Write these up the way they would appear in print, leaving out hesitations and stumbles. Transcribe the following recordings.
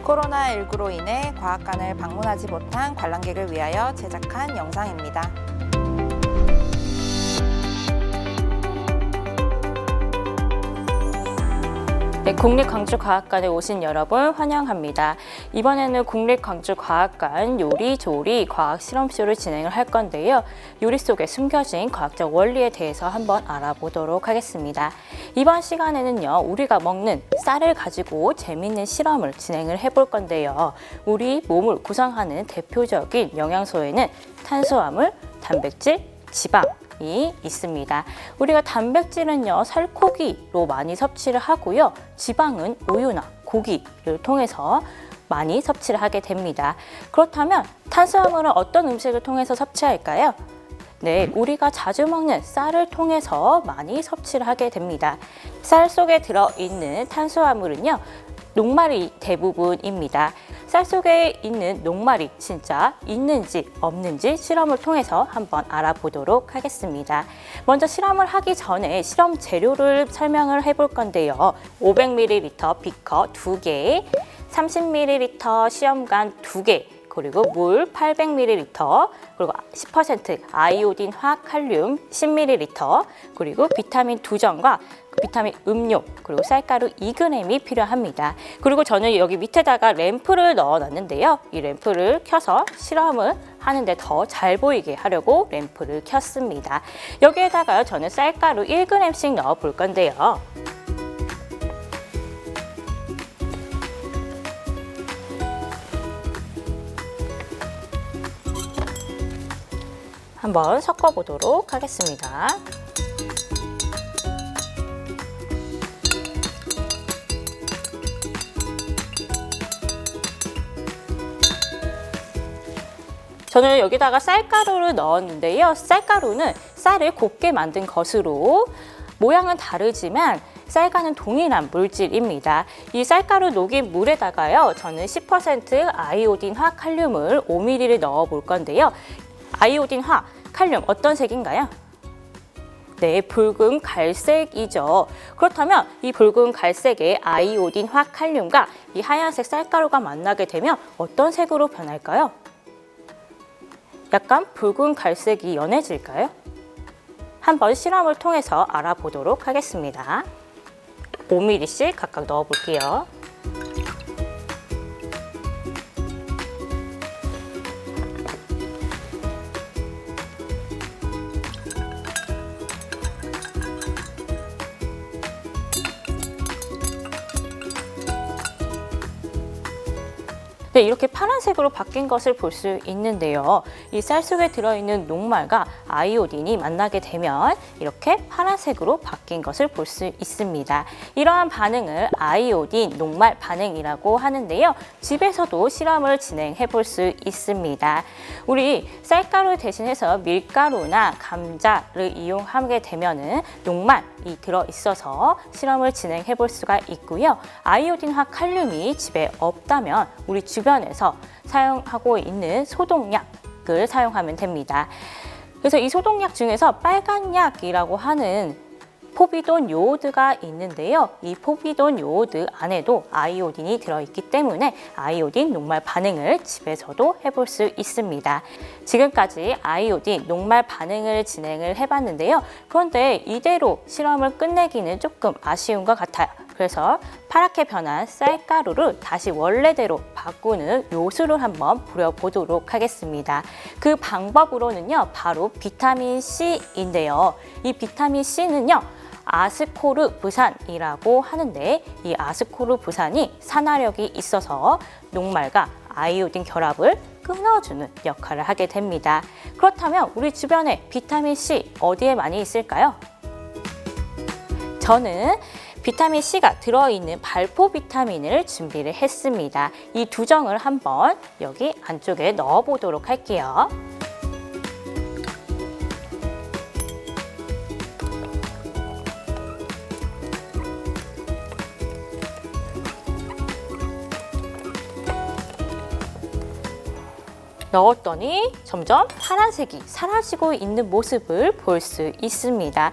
코로나19로 인해 과학관을 방문하지 못한 관람객을 위하여 제작한 영상입니다. 네, 국립광주과학관에 오신 여러분 환영합니다. 이번에는 국립광주과학관 요리조리 과학실험쇼를 진행을 할 건데요. 요리 속에 숨겨진 과학적 원리에 대해서 한번 알아보도록 하겠습니다. 이번 시간에는요, 우리가 먹는 쌀을 가지고 재미있는 실험을 진행을 해볼 건데요. 우리 몸을 구성하는 대표적인 영양소에는 탄수화물, 단백질, 지방이 있습니다. 우리가 단백질은요, 살코기로 많이 섭취를 하고요. 지방은 우유나 고기를 통해서 많이 섭취를 하게 됩니다. 그렇다면 탄수화물은 어떤 음식을 통해서 섭취할까요? 네, 우리가 자주 먹는 쌀을 통해서 많이 섭취를 하게 됩니다. 쌀 속에 들어있는 탄수화물은요, 녹말이 대부분입니다. 쌀 속에 있는 녹말이 진짜 있는지 없는지 실험을 통해서 한번 알아보도록 하겠습니다. 먼저 실험을 하기 전에 실험 재료를 설명을 해볼 건데요. 500ml 비커 2개, 30ml 시험관 2개, 그리고 물 800ml, 그리고 10% 아이오딘 화칼륨 10ml, 그리고 비타민 2전과 비타민 음료, 그리고 쌀가루 2g이 필요합니다. 그리고 저는 여기 밑에다가 램프를 넣어놨는데요. 이 램프를 켜서 실험을 하는데 더 잘 보이게 하려고 램프를 켰습니다. 여기에다가 저는 쌀가루 1g씩 넣어 볼 건데요. 한번 섞어 보도록 하겠습니다. 저는 여기다가 쌀가루를 넣었는데요. 쌀가루는 쌀을 곱게 만든 것으로 모양은 다르지만 쌀과는 동일한 물질입니다. 이 쌀가루 녹인 물에다가요, 저는 10% 아이오딘 화칼륨을 5ml를 넣어 볼 건데요. 아이오딘 화, 칼륨 어떤 색인가요? 네, 붉은 갈색이죠. 그렇다면 이 붉은 갈색의 아이오딘 화칼륨과 이 하얀색 쌀가루가 만나게 되면 어떤 색으로 변할까요? 약간 붉은 갈색이 연해질까요? 한번 실험을 통해서 알아보도록 하겠습니다. 5ml씩 각각 넣어 볼게요. 네, 이렇게 파란색으로 바뀐 것을 볼 수 있는데요. 이 쌀 속에 들어있는 녹말과 아이오딘이 만나게 되면 이렇게 파란색으로 바뀐 것을 볼 수 있습니다. 이러한 반응을 아이오딘 녹말 반응이라고 하는데요. 집에서도 실험을 진행해 볼 수 있습니다. 우리 쌀가루 대신해서 밀가루나 감자를 이용하게 되면 녹말이 들어있어서 실험을 진행해 볼 수가 있고요. 아이오딘화 칼륨이 집에 없다면 우리 주변에서 사용하고 있는 소독약을 사용하면 됩니다. 그래서 이 소독약 중에서 빨간 약이라고 하는 포비돈 요오드가 있는데요. 이 포비돈 요오드 안에도 아이오딘이 들어있기 때문에 아이오딘 녹말 반응을 집에서도 해볼 수 있습니다. 지금까지 아이오딘 녹말 반응을 진행을 해봤는데요. 그런데 이대로 실험을 끝내기는 조금 아쉬운 것 같아요. 그래서 파랗게 변한 쌀가루를 다시 원래대로 바꾸는 요술을 한번 부려보도록 하겠습니다. 그 방법으로는요, 바로 비타민 C인데요. 이 비타민 C는요, 아스코르브산이라고 하는데 이 아스코르브산이 산화력이 있어서 녹말과 아이오딘 결합을 끊어주는 역할을 하게 됩니다. 그렇다면 우리 주변에 비타민 C 어디에 많이 있을까요? 저는 비타민 C가 들어있는 발포 비타민을 준비를 했습니다. 이 두 정을 한번 여기 안쪽에 넣어 보도록 할게요. 넣었더니 점점 파란색이 사라지고 있는 모습을 볼 수 있습니다.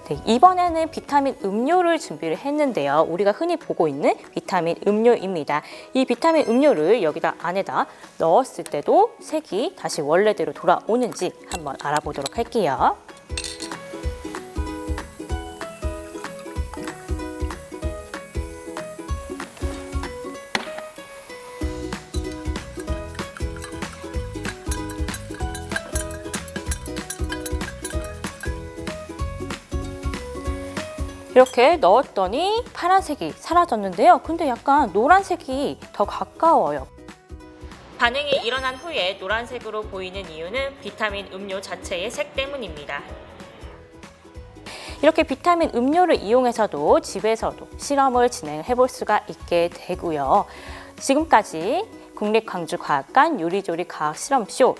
네, 이번에는 비타민 음료를 준비를 했는데요. 우리가 흔히 보고 있는 비타민 음료입니다. 이 비타민 음료를 여기다 안에다 넣었을 때도 색이 다시 원래대로 돌아오는지 한번 알아보도록 할게요. 이렇게 넣었더니 파란색이 사라졌는데요. 근데 약간 노란색이 더 가까워요. 반응이 일어난 후에 노란색으로 보이는 이유는 비타민 음료 자체의 색 때문입니다. 이렇게 비타민 음료를 이용해서도 집에서도 실험을 진행해 볼 수가 있게 되고요. 지금까지 국립광주과학관 요리조리 과학실험쇼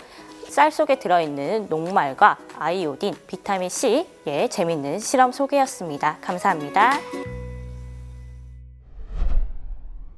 쌀 속에 들어있는 녹말과 아이오딘, 비타민C의 재밌는 실험 소개였습니다. 감사합니다.